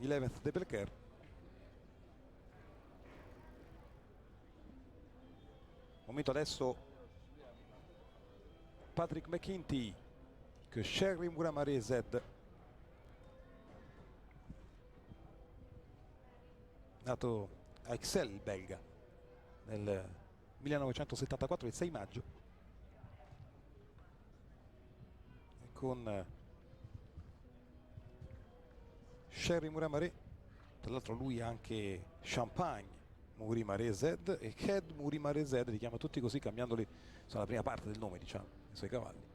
11th de Belker. Momento adesso Patrick McKinty que Sherry Muramare Z, nato a Ixelles, belga, nel 1974, il 6 maggio, e con Sherry Muramare, tra l'altro lui ha anche Champagne Murimare Z e Ked Murimare Z, li chiama tutti così cambiandoli sulla prima parte del nome, diciamo, i suoi cavalli.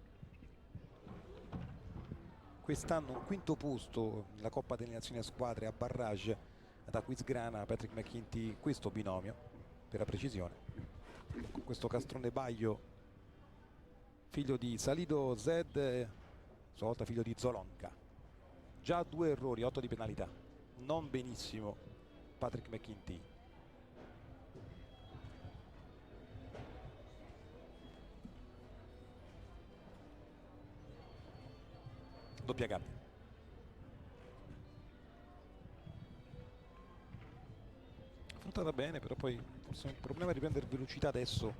Quest'anno un quinto posto nella Coppa delle Nazioni a squadre a barrage ad Aquisgrana, Patrick McKinty, questo binomio per la precisione, con questo castrone Baio, figlio di Salido Z, sua volta figlio di Zolonka. Già 2 errori, 8 di penalità, non benissimo Patrick McKinty. Doppia gabbia. Affrontata bene, però poi forse un problema di prendere velocità adesso,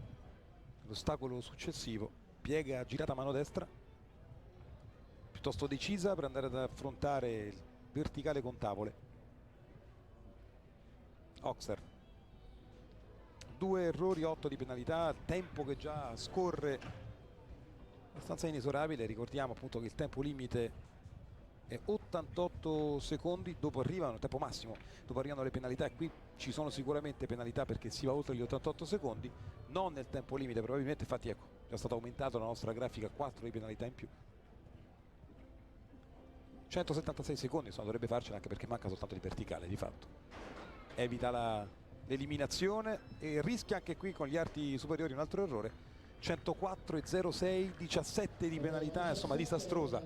l'ostacolo successivo, piega girata a mano destra, piuttosto decisa per andare ad affrontare il verticale con tavole. Oxer, 2 errori, 8 di penalità, tempo che già scorre abbastanza inesorabile. Ricordiamo appunto che il tempo limite è 88 secondi, dopo arrivano il tempo massimo, dopo arrivano le penalità, e qui ci sono sicuramente penalità perché si va oltre gli 88 secondi, non nel tempo limite probabilmente, infatti ecco, già stato aumentato la nostra grafica, 4 di penalità in più. 176 secondi, insomma dovrebbe farcela, anche perché manca soltanto di verticale di fatto. Evita l'eliminazione e rischia anche qui con gli arti superiori un altro errore. 104,06, 17 di penalità, insomma disastrosa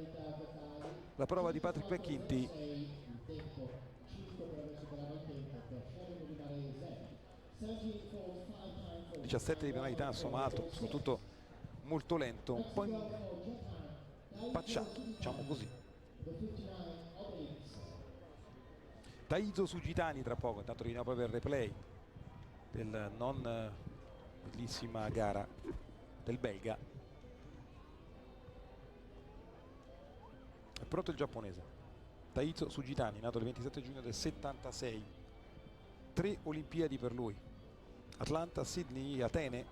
la prova di Patrick McKinty. 17 di penalità, insomma alto, soprattutto molto lento, un po' impacciato, diciamo così. Taizo Sugitani tra poco, intanto vediamo proprio il replay del non bellissima gara del belga. È pronto il giapponese Taizo Sugitani, nato il 27 giugno del 76, 3 Olimpiadi per lui, Atlanta, Sydney, Atene,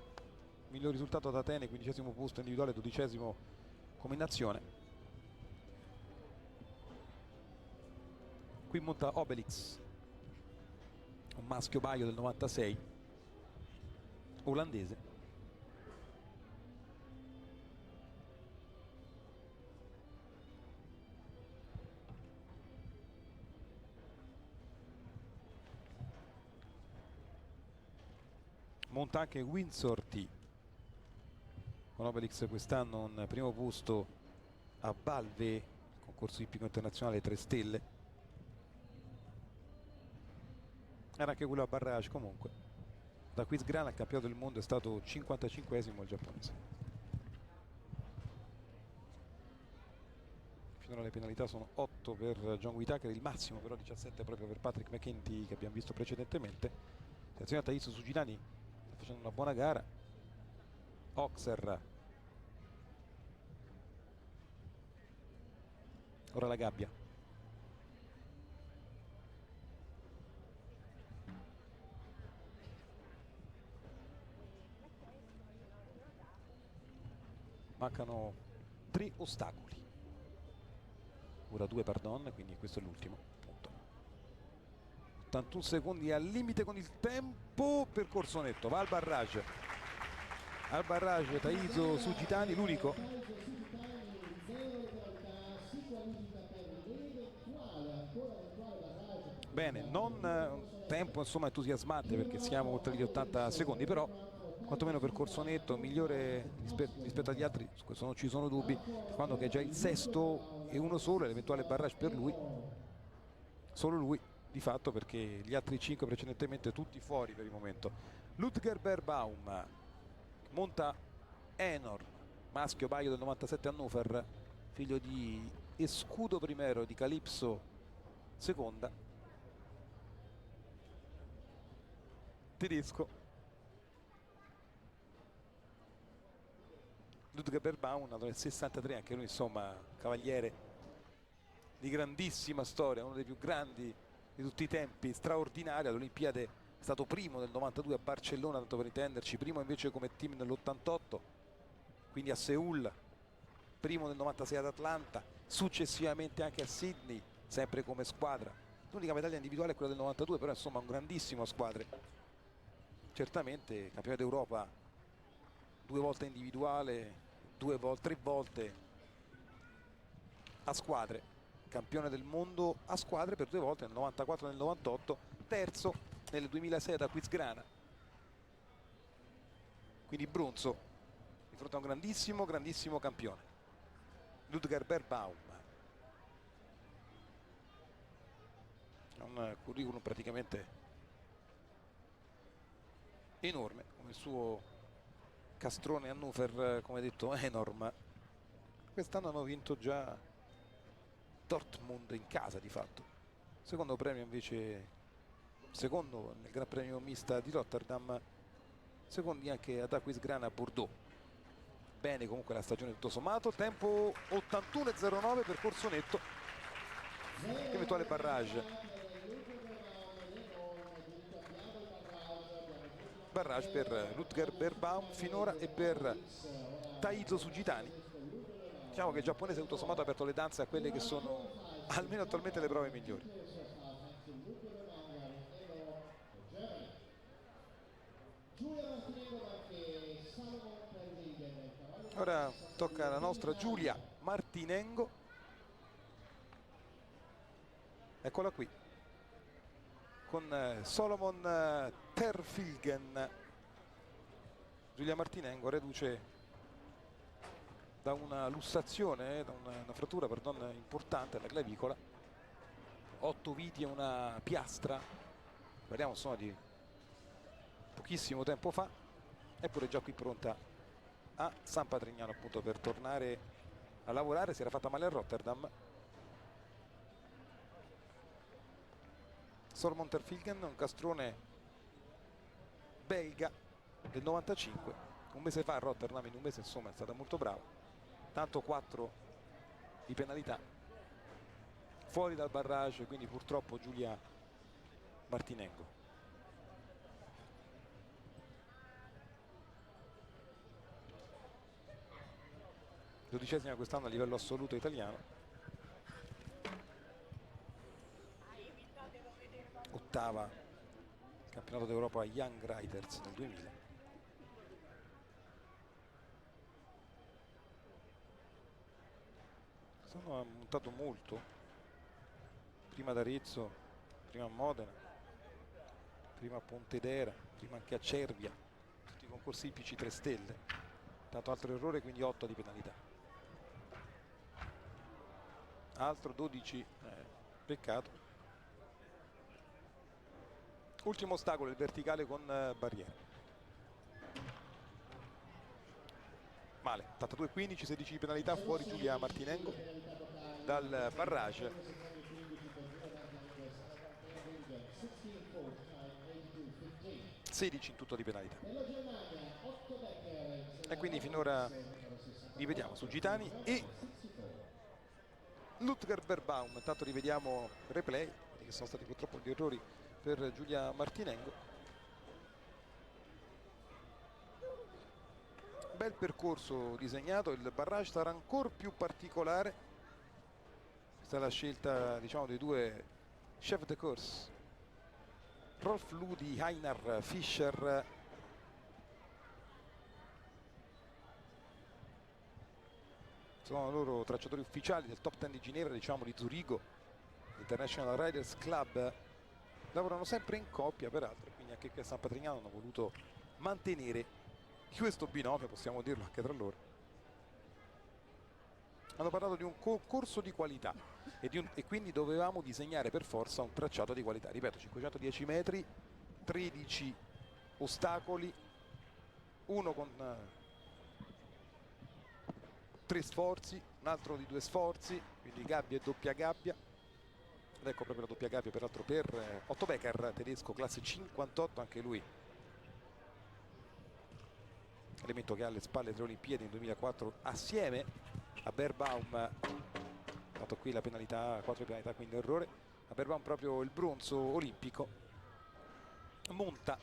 miglior risultato ad Atene, 15° posto individuale, 12° come nazione. Qui monta Obelix, un maschio Baio del 96, olandese. Monta anche Windsor T, con Obelix quest'anno un primo posto a Balve, concorso ippico internazionale 3 stelle. Era anche quello a barrage comunque. Da Aquisgrana al campionato del mondo è stato 55esimo il giapponese. Finora le penalità sono 8 per John Whitaker, il massimo però 17 proprio per Patrick McKinty, che abbiamo visto precedentemente. Attenzione a Taizo Sugitani, sta facendo una buona gara. Oxer, ora la gabbia. Mancano 3 ostacoli, ora 2 pardon, quindi questo è l'ultimo punto. 81 secondi al limite con il tempo, percorso netto, va al barrage Taizo Sugitani, l'unico. Bene, non un tempo insomma entusiasmante perché siamo oltre gli 80 secondi, però quantomeno percorso netto, migliore rispetto agli altri, su questo non ci sono dubbi, quando che è già il 6° e uno solo, l'eventuale barrage per lui, solo lui di fatto, perché gli altri 5 precedentemente tutti fuori per il momento. Ludger Beerbaum monta Enor, maschio Baio del 97 Hannover, figlio di Escudo I e di Calypso II. tedesco. Ludger Berbaum, nato nel 63, anche lui insomma cavaliere di grandissima storia, uno dei più grandi di tutti i tempi, straordinario. All'Olimpiade è stato primo nel 92 a Barcellona, tanto per intenderci, primo invece come team nell'88, quindi a Seul, primo nel 96 ad Atlanta, successivamente anche a Sydney, sempre come squadra. L'unica medaglia individuale è quella del 92, però insomma un grandissimo a squadre. Certamente campione d'Europa 2 volte individuale, 3 volte a squadre, campione del mondo a squadre per 2 volte, nel 94 e nel 98, terzo nel 2006 ad Aquisgrana. Quindi bronzo di fronte a un grandissimo campione, Ludger Berbaum. Ha un curriculum praticamente enorme, come il suo castrone Hannover, come detto, enorme. Quest'anno hanno vinto già Dortmund in casa di fatto. Secondo premio invece, secondo nel Gran Premio Mista di Rotterdam, secondi anche ad Aquisgrana, Bordeaux. Bene comunque la stagione tutto sommato. Tempo 81,09, percorso netto. Eventuale barrage. Barrage per Ludger Berbaum finora e per Taito Sugitani. Diciamo che il giapponese tutto sommato ha aperto le danze a quelle che sono almeno attualmente le prove migliori. Ora tocca alla nostra Giulia Martinengo. Eccola qui con Solomon Terfilgen. Giulia Martinengo reduce da una lussazione, da una frattura importante alla clavicola, 8 viti e una piastra, parliamo insomma di pochissimo tempo fa, eppure già qui pronta a San Patrignano appunto per tornare a lavorare. Si era fatta male a Rotterdam. Solomon Terfilgen, un castrone belga del 95, un mese fa a Rotterdam, in un mese insomma è stata molto brava, tanto 4 di penalità, fuori dal barrage, quindi purtroppo Giulia Martinengo. Dodicesima quest'anno a livello assoluto italiano, ottava campionato d'Europa a Young Riders nel 2000. Quest'anno ha montato molto, prima ad Arezzo, prima a Modena, prima a Pontedera, prima anche a Cervia, tutti i concorsi ippici 3 stelle, tanto altro errore, quindi 8 di penalità. Altro 12, peccato. Ultimo ostacolo, il verticale con barriera. Male, 82-15, 16 di penalità, fuori Giulia Martinengo dal barrage. (16 in tutto di penalità). E quindi finora rivediamo Sugitani e Ludger Berbaum. Intanto rivediamo replay, che sono stati purtroppo gli errori per Giulia Martinengo. Bel percorso disegnato, il barrage sarà ancora più particolare. Questa è la scelta, diciamo, dei 2 chef de course, Rolf Ludi, Einar Fischer. Sono loro tracciatori ufficiali del top 10 di Ginevra, diciamo di Zurigo, International Riders Club. Lavorano sempre in coppia peraltro, quindi anche qui a San Patrignano hanno voluto mantenere questo binomio, possiamo dirlo anche tra loro. Hanno parlato di un concorso di qualità e quindi dovevamo disegnare per forza un tracciato di qualità. Ripeto, 510 metri, 13 ostacoli, uno con 3 sforzi, un altro di 2 sforzi, quindi gabbia e doppia gabbia. Ed ecco proprio la doppia gabbia peraltro per Otto Becker, tedesco, classe 58, anche lui elemento che ha alle spalle 3 Olimpiadi nel 2004 assieme a Beerbaum. Ha fatto qui la penalità, 4 penalità, quindi errore. A Beerbaum proprio il bronzo olimpico. Monta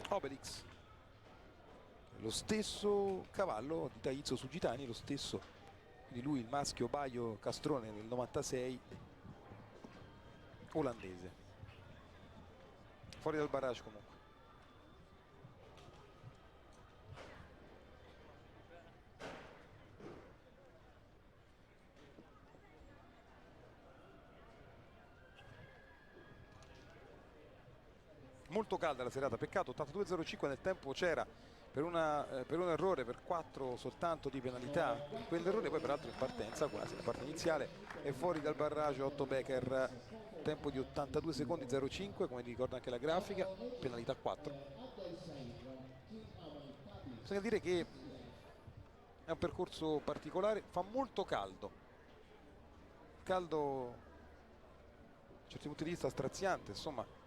Obelix, lo stesso cavallo di Taizzo Sugitani, lo stesso, quindi lui il maschio Baio Castrone del 96, olandese. Fuori dal barrage comunque. Molto calda la serata, peccato. 82,05 nel tempo c'era per un errore, per 4 soltanto di penalità. Quell'errore poi peraltro in partenza, quasi la parte iniziale, è fuori dal barrage. Otto Becker, tempo di 82 secondi 05, come ricorda anche la grafica, penalità 4. Bisogna dire che è un percorso particolare, fa molto caldo, caldo da certi punti di vista straziante, insomma.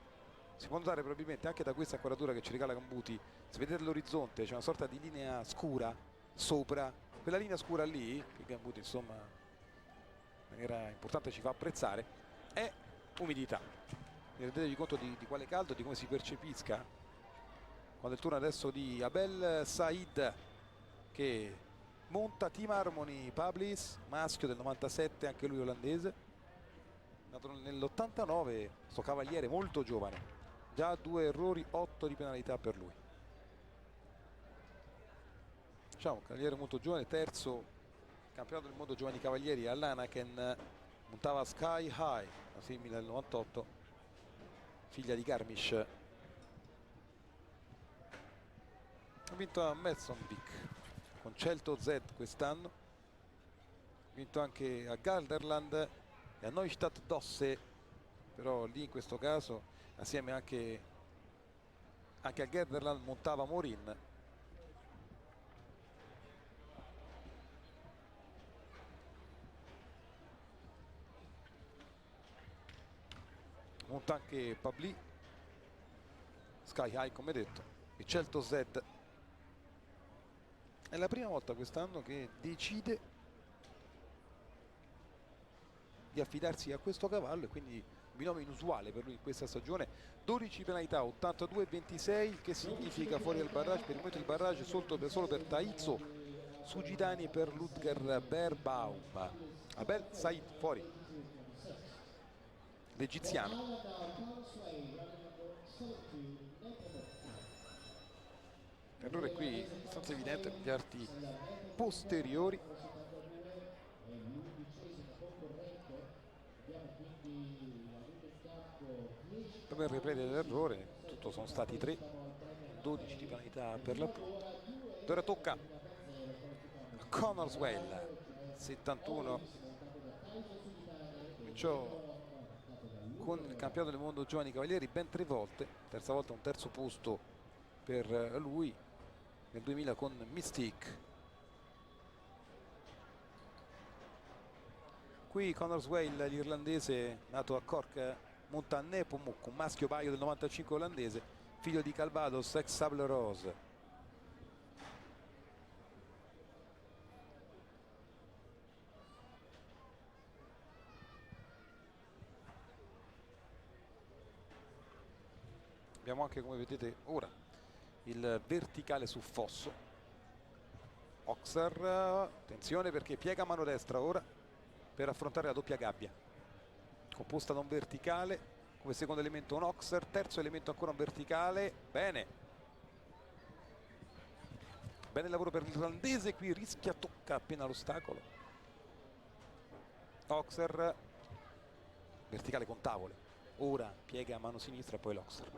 Si può notare probabilmente anche da questa inquadratura che ci regala Cambuti, se vedete l'orizzonte c'è una sorta di linea scura sopra, quella linea scura lì, che Cambuti insomma in maniera importante ci fa apprezzare, è umidità. Rendetevi conto di quale caldo, di come si percepisca, quando è il turno adesso di Abel Said che monta Team Harmony Publis, maschio del 97, anche lui olandese, nato nell'89, sto cavaliere molto giovane. Già 2 errori, 8 di penalità per lui. Diciamo, un cavaliere molto giovane, terzo campionato del mondo giovani cavalieri all'Anaken, montava Sky High, una simile del 98, figlia di Garmisch. Ha vinto a Mozambique con Celto Z quest'anno, ha vinto anche a Galderland e a Neustadt Dosse, però lì in questo caso assieme anche a Gelderland montava Morin. Monta anche Pabli, Sky High come detto, e Celto Z. È la prima volta quest'anno che decide di affidarsi a questo cavallo e quindi binomio inusuale per lui in questa stagione. 12 penalità, 82-26, che significa fuori dal barrage. Per il momento il barrage solo per Taizzo Sugitani e per Ludger Beerbaum. Abel Said fuori, l'egiziano. L'errore qui è abbastanza evidente negli arti posteriori. Per riprendere l'errore, tutto sono stati 3, 12 di penalità per l'appunto. Ora tocca a Connorswell, 71, cominciò con il campionato del mondo giovani cavalieri ben 3 volte, terza volta un terzo posto per lui nel 2000 con Mystique. Qui Connorswell, l'irlandese nato a Cork, monta Nepomuk, un maschio Baio del 95 olandese, figlio di Calvados, ex Sable Rose. Abbiamo anche, come vedete ora, il verticale su fosso. Oxer, attenzione perché piega a mano destra ora per affrontare la doppia gabbia, composta da un verticale come secondo elemento un Oxer, terzo elemento ancora un verticale. Bene il lavoro per l'irlandese, qui rischia, tocca appena l'ostacolo. Oxer, verticale con tavole, ora piega a mano sinistra, poi l'Oxer.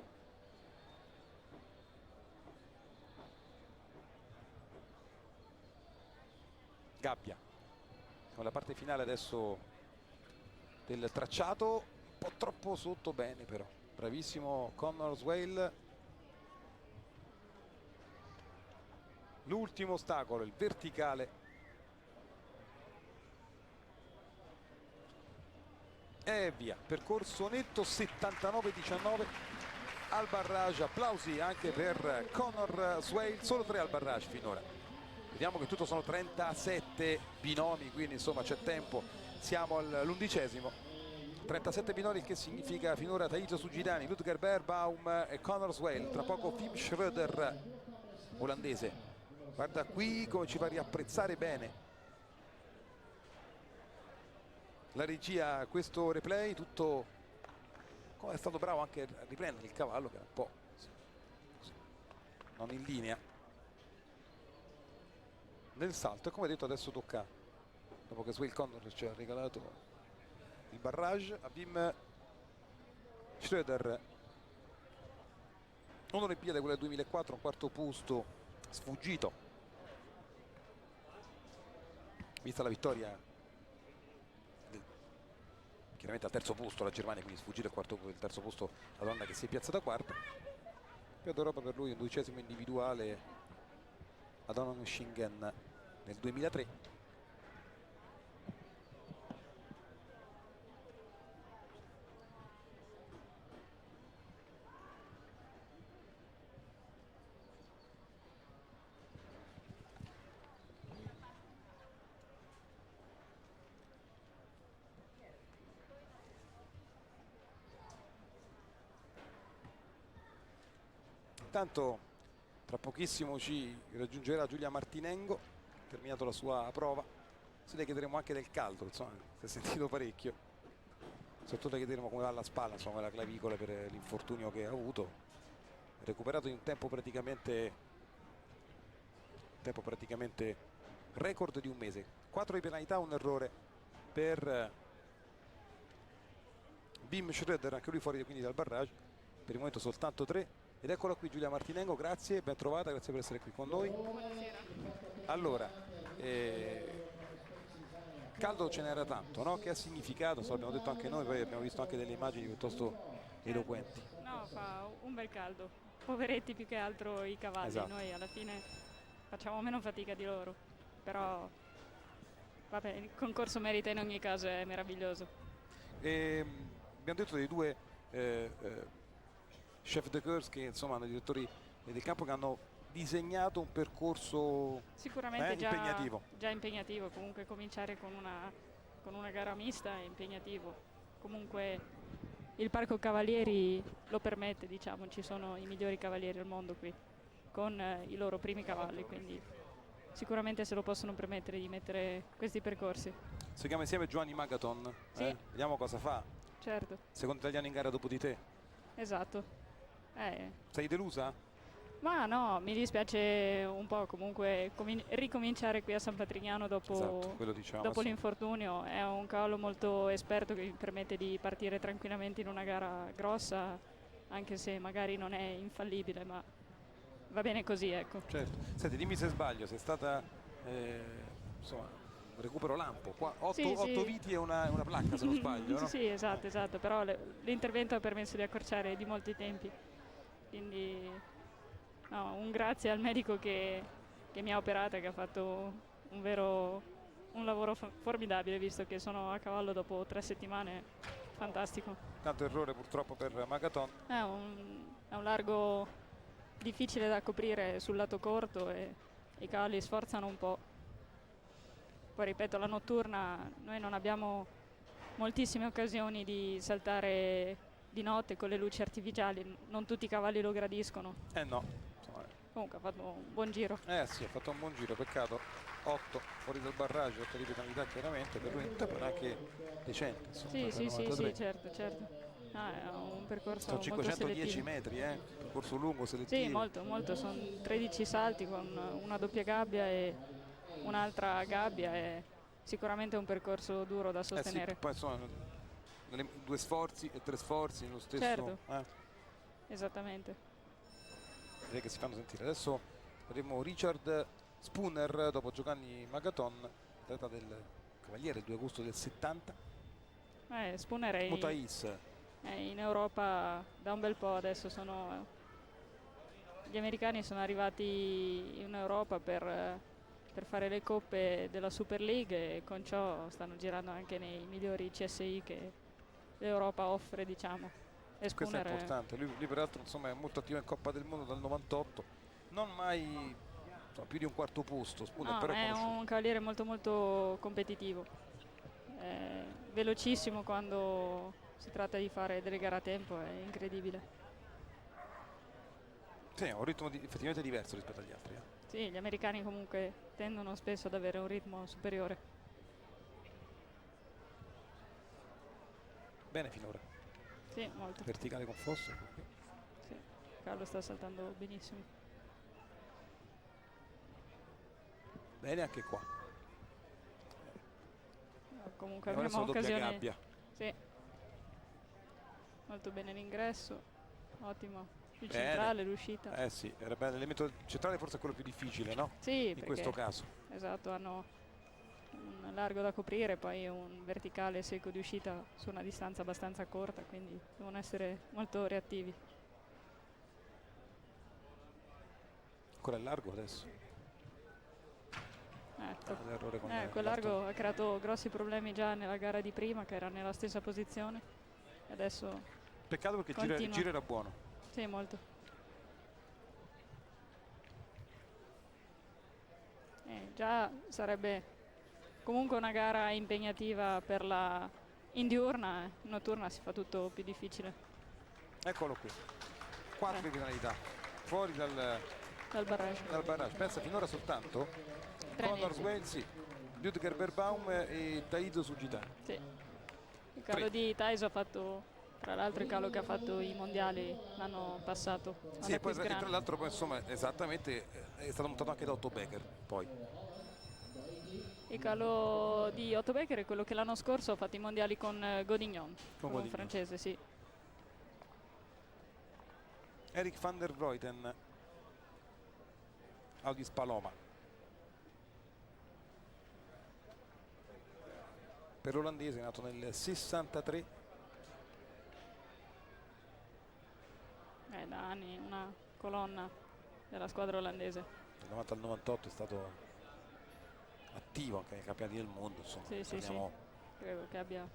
Gabbia, siamo alla parte finale adesso del tracciato, un po' troppo sotto, bene però, bravissimo Connorswell. L'ultimo ostacolo, il verticale, e via, percorso netto 79-19. al barrage, applausi anche per Conor Swail, solo 3 al barrage finora. Vediamo che tutto sono 37 binomi, quindi insomma c'è tempo, siamo all'11°. 37 binari, che significa finora Tahito Sugidani, Ludger Beerbaum e Conor Swail, tra poco Wim Schröder, olandese. Guarda qui come ci fa riapprezzare bene la regia questo replay, tutto come è stato bravo anche a riprendere il cavallo che era un po' non in linea nel salto, e come detto adesso tocca, dopo che Swail Conor ci ha regalato il barrage, a Wim Schröder, un'Olimpiade quella del 2004, un quarto posto sfuggito, vista la vittoria chiaramente al terzo posto la Germania, quindi sfuggito il terzo posto la donna che si è piazzata quarta. Più d'Europa per lui, un 12° individuale ad Ononshingen nel 2003. Intanto tra pochissimo ci raggiungerà Giulia Martinengo, terminato la sua prova. Se le chiederemo anche del caldo, insomma, si è sentito parecchio. Soprattutto le chiederemo come va la spalla, insomma, la clavicola per l'infortunio che ha avuto. Recuperato in un tempo praticamente record di un mese. 4 di penalità, un errore per Wim Schröder, anche lui fuori quindi dal barrage. Per il momento soltanto 3. Ed eccola qui Giulia Martinengo, grazie, ben trovata, grazie per essere qui con noi. Buonasera. Allora, caldo ce n'era tanto, no? Che ha significato? So, abbiamo detto anche noi, poi abbiamo visto anche delle immagini piuttosto eloquenti. No, fa un bel caldo. Poveretti più che altro i cavalli, Esatto. Noi alla fine facciamo meno fatica di loro. Però, vabbè, il concorso merita in ogni caso, è meraviglioso. Abbiamo detto dei due chef de course che insomma hanno i direttori del campo che hanno disegnato un percorso Sicuramente impegnativo. già impegnativo, comunque cominciare con una gara mista è impegnativo. Comunque il Parco Cavalieri lo permette, diciamo, ci sono i migliori cavalieri al mondo qui, con i loro primi cavalli, quindi sicuramente se lo possono permettere di mettere questi percorsi. Seguiamo insieme Giovanni Magaton, Sì. Vediamo cosa fa. Certo, Secondo italiano in gara dopo di te. esatto. Sei delusa? Ma no, mi dispiace un po' comunque ricominciare qui a San Patrignano Esatto, quello diciamo. dopo l'infortunio. È un cavallo molto esperto che mi permette di partire tranquillamente in una gara grossa, anche se magari non è infallibile, ma va bene così, ecco. Certo. Senti, dimmi se sbaglio, sei stata insomma, recupero lampo, qua 8 viti e una placca se non sbaglio, no? Sì, esatto, però l'intervento ha permesso di accorciare di molti tempi, quindi no, un grazie al medico che mi ha operata, che ha fatto un lavoro formidabile, visto che sono a cavallo dopo 3 settimane. Fantastico. Tanto errore purtroppo per Magaton. È un largo difficile da coprire sul lato corto e i cavalli sforzano un po'. Poi ripeto, la notturna noi non abbiamo moltissime occasioni di saltare di notte con le luci artificiali, non tutti i cavalli lo gradiscono. No. Insomma, Comunque ha fatto un buon giro. sì, ha fatto un buon giro, peccato. 8 fuori dal barrage, 8 di penalità chiaramente, per lui un tempo anche decente. Insomma, Sì, certo. È un percorso sono molto 510 selettivo. metri, percorso lungo, selettivo. Sì, molto, sono 13 salti con una doppia gabbia e un'altra gabbia, è sicuramente un percorso duro da sostenere. Sì, poi insomma 2 sforzi e 3 sforzi nello stesso. Certo, esattamente. Direi che si fanno sentire. Adesso avremo Richard Spooner dopo Giovanni Magaton, atleta del Cavaliere il 2 agosto del 70. Spooner è in Europa da un bel po', adesso gli americani sono arrivati in Europa per fare le coppe della Super League e con ciò stanno girando anche nei migliori CSI che l'Europa offre, diciamo. Questo è Spooner importante, lui peraltro insomma, è molto attivo in Coppa del Mondo dal 98, non mai insomma, più di un quarto posto, Spooner no, però è è conosciuto. un cavaliere molto molto competitivo, è velocissimo quando si tratta di fare delle gare a tempo, è incredibile. Sì, ha un ritmo effettivamente diverso rispetto agli altri. Sì, gli americani comunque tendono spesso ad avere un ritmo superiore. Bene finora, Sì, molto. verticale con fosso. Sì. Carlo sta saltando benissimo. Bene anche qua. Comunque E ora avremo sono doppia occasione. gabbia. Sì. Molto bene l'ingresso, ottimo il Bene. centrale, l'uscita. Eh sì, era bello. L'elemento centrale forse è quello più difficile, no? Sì, In questo caso. esatto, hanno un largo da coprire, poi un verticale secco di uscita su una distanza abbastanza corta, quindi devono essere molto reattivi. Ancora il largo adesso. L'errore con Quel largo ha creato grossi problemi già nella gara di prima, che era nella stessa posizione. E adesso Peccato perché il giro era buono. sì, molto. Già sarebbe comunque una gara impegnativa per la in diurna, in notturna si fa tutto più difficile. Eccolo qui. 4 penalità. Fuori dal barrage. Pensa finora soltanto Connor Swayze, Ludger Berbaum e Taizo Sugita. Sì. Il calo di Taizo ha fatto, tra l'altro, il calo che ha fatto i mondiali l'anno passato. Sì, e poi tra l'altro poi insomma esattamente è stato montato anche da Otto Becker poi. Il calo di Otto Becker è quello che l'anno scorso ha fatto i mondiali con Godignon, con un francese, sì. Eric van der Vleuten, Audis Paloma. Per l'olandese, nato nel 63. Da anni una colonna della squadra olandese. Dal 90 al 98 è stato attivo anche nei campionati del mondo. Insomma, sì. Credo che abbia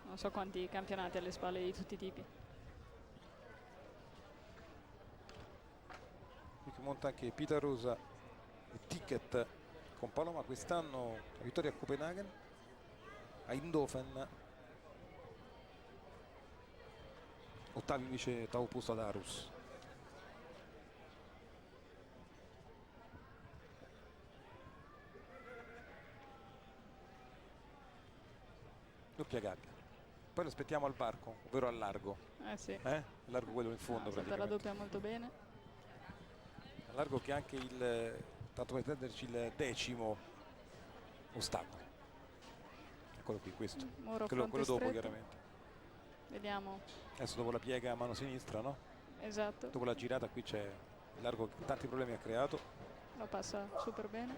non so quanti campionati alle spalle di tutti i tipi. Qui monta anche Peter Rosa e Ticket con Paloma quest'anno, la vittoria a Copenaghen, a Eindhoven, ottavo posto ad Aarhus. Doppia gabbia. Poi lo aspettiamo al varco, ovvero al largo. Sì. Il largo quello in fondo. Salta la doppia molto bene. Al largo che è anche tanto per intenderci, il 10° ostacolo. Eccolo qui, questo. Quello dopo chiaramente. Vediamo. Adesso dopo la piega a mano sinistra, no? Esatto. Dopo la girata qui c'è il largo che tanti problemi ha creato. Lo passa super bene.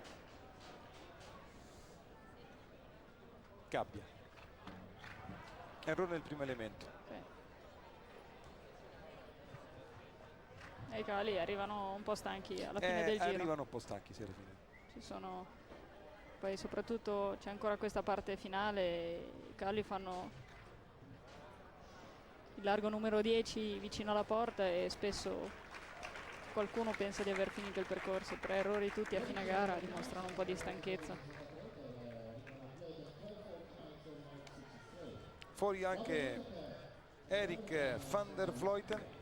Gabbia. Errore nel primo elemento. E i cavalli arrivano un po' stanchi alla fine del giro. Arrivano un po' stanchi, sì, alla fine. Ci sono. Poi soprattutto c'è ancora questa parte finale. I cavalli fanno il largo numero 10 vicino alla porta e spesso qualcuno pensa di aver finito il percorso. 3 errori tutti a fine gara dimostrano un po' di stanchezza. Fuori anche Eric van der Vleuten.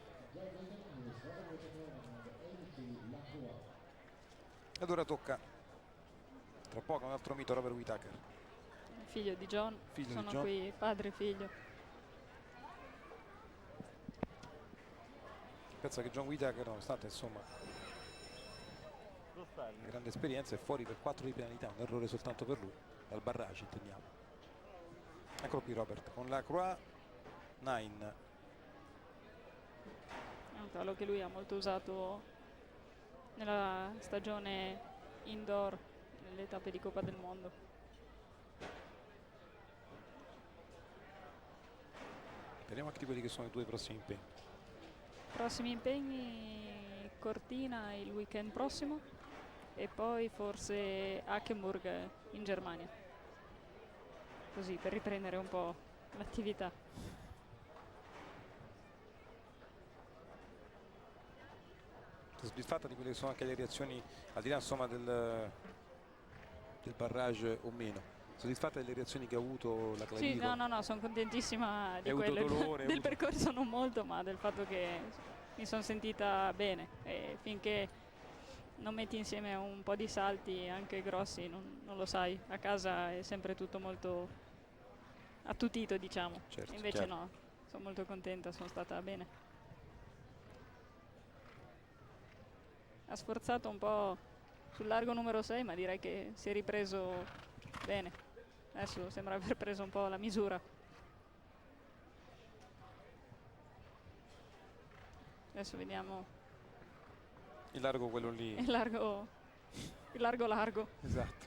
Ed ora tocca tra poco un altro mito, Robert Whittaker. Figlio di John. Sono qui padre e figlio. Pensa che John Whittaker, nonostante insomma grande esperienza, è fuori per 4 di penalità, un errore soltanto per lui, dal barrage intendiamo. Eccolo qui Robert con la Croix 9. È un calo che lui ha molto usato nella stagione indoor, nelle tappe di Coppa del Mondo. Vediamo anche di quelli che sono i due prossimi impegni. Prossimi impegni: Cortina il weekend prossimo e poi forse Hackenburg in Germania. Così per riprendere un po' l'attività. soddisfatta di quelle che sono anche le reazioni, al di là insomma del barrage o meno, soddisfatta delle reazioni che ha avuto la Sì, Clavijo? no, sono contentissima di Hai avuto quello, dolore? del percorso non molto, ma del fatto che mi sono sentita bene e finché non metti insieme un po' di salti anche grossi, non lo sai, a casa è sempre tutto molto attutito, diciamo. Certo, Invece chiaro. no, sono molto contenta, sono stata bene. Ha sforzato un po' sul largo numero 6, ma direi che si è ripreso bene. Adesso sembra aver preso un po' la misura. Adesso vediamo Il largo quello lì. il largo largo. Esatto.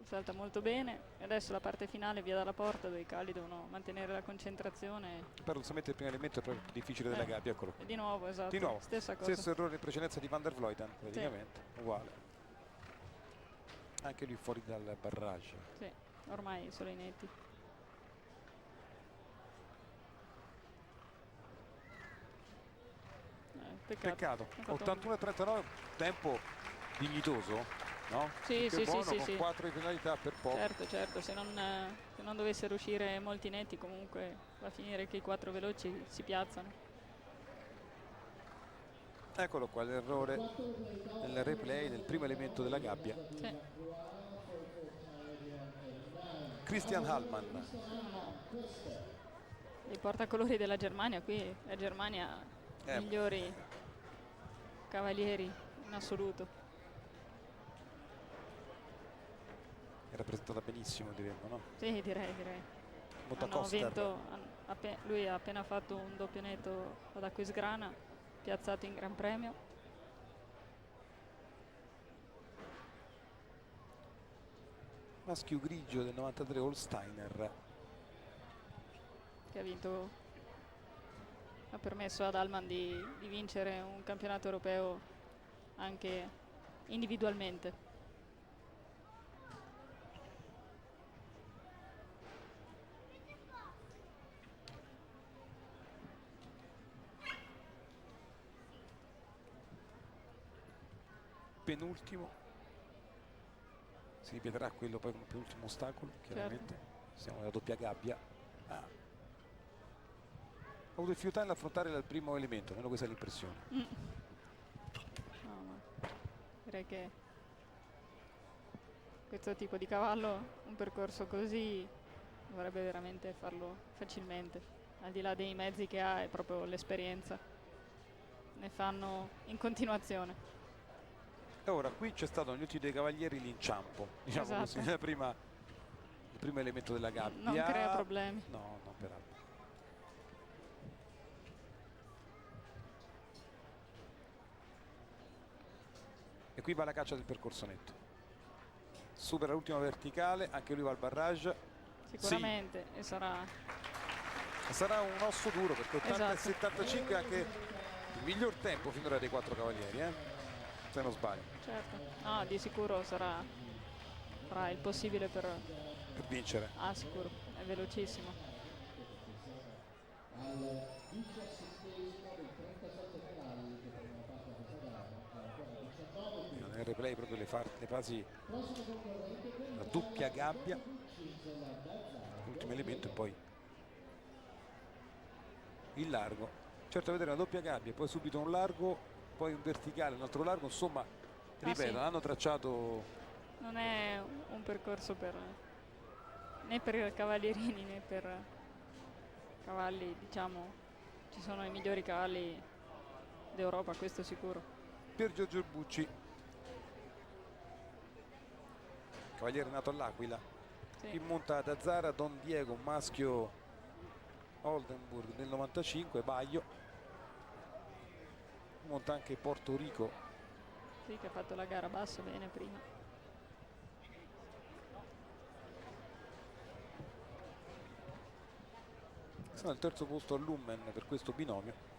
Salta molto bene e adesso la parte finale via dalla porta dove i cavalli devono mantenere la concentrazione. Paradossalmente il primo elemento è proprio più difficile della gabbia, eccolo E qui. di nuovo, esatto, Di nuovo, stessa cosa. stesso errore in precedenza di Van der Vleuten, praticamente, uguale. Anche lui fuori dal barrage. Sì, ormai sono i netti. Peccato. Ha fatto 81-39, tempo dignitoso, no? Sì, Che sì, buono, sì, con sì. 4 di penalità per poco. Certo, se non dovessero uscire molti netti comunque va a finire che i 4 veloci si piazzano. Eccolo qua l'errore nel replay del primo elemento della gabbia. Sì. Christian Hallmann. I portacolori della Germania, qui la Germania migliori cavalieri in assoluto. È rappresentata benissimo, diremmo, no? Sì, direi. Molto Hanno Coster. vinto, lui ha appena fatto un doppio netto ad Aquisgrana, piazzato in Gran Premio. Maschio grigio del 93 Holsteiner. Che ha permesso ad Hallmann di vincere un campionato europeo anche individualmente. Penultimo, si ripeterà quello poi come penultimo ostacolo, chiaramente. Siamo nella doppia gabbia. Ha avuto difficoltà nell'affrontare il primo elemento, almeno questa è l'impressione. No, ma direi che questo tipo di cavallo, un percorso così, dovrebbe veramente farlo facilmente. Al di là dei mezzi che ha, è proprio l'esperienza. Ne fanno in continuazione. E ora qui c'è stato negli ultimi due cavalieri l'inciampo, diciamo Esatto. così, il primo elemento della gabbia. Non crea problemi. No, peraltro. E qui va la caccia del percorso netto. Supera l'ultima verticale, anche lui va al barrage. Sicuramente, sì. E sarà un osso duro perché 80 esatto. e 75 è anche il miglior tempo finora dei 4 cavalieri, se non sbaglio. Certo, no, di sicuro farà il possibile per vincere. Ah, sicuro, è velocissimo. Nel replay proprio le fasi, la doppia gabbia, l'ultimo elemento e poi il largo. Certo, vedere una doppia gabbia, poi subito un largo, poi un verticale, un altro largo, insomma, ripeto, sì. hanno tracciato. Non è un percorso né per cavalierini né per cavalli, diciamo, ci sono i migliori cavalli d'Europa, questo sicuro. Per Giorgio Bucci, cavaliere nato all'Aquila, sì. in monta ad Azzara, Don Diego, maschio Oldenburg del 95, Baglio, monta anche Porto Rico. Sì, che ha fatto la gara basso bene prima. Sono al terzo posto a Lumen per questo binomio.